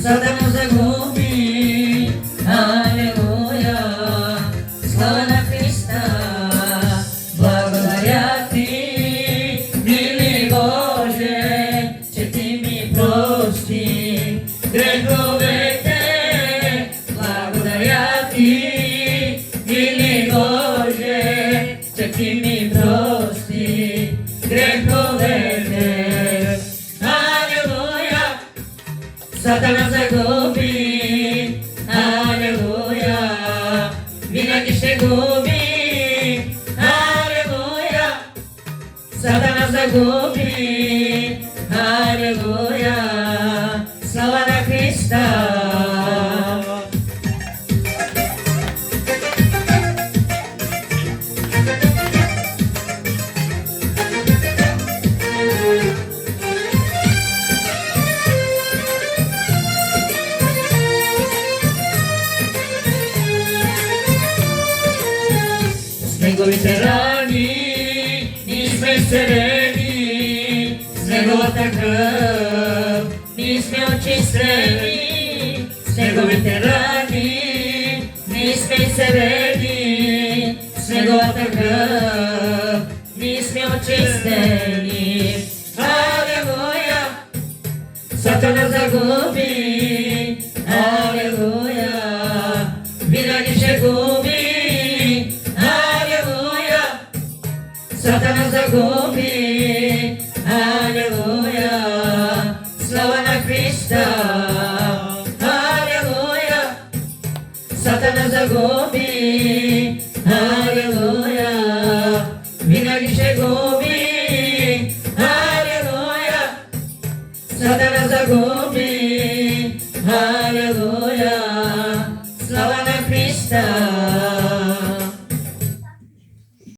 Сатана загуби, алелуја, слава на Христа. Благодаря ти, мили Боже, че ти ми прости греховете. Благодаря ти, мили Боже, че ти ми прости греховете. Алелуја, Сатана загуби, алелуја, винаги ще губи, алелуја. Сатана загуби, алелуја, слава на Христа. Неговите рани ние сме исцелени, с неговата кръв ние сме очистени. С неговите рани ние сме исцелени, с неговата кръв ние сме очистени. Алелуя, Сатана загуби, алелуя, винаги ще губи. Сатана загуби, алелуја, слава на Христа. Алелуја, Сатана загуби, алелуја, винаги ще губи. Алелуја, Сатана загуби, алелуја, слава на Христа.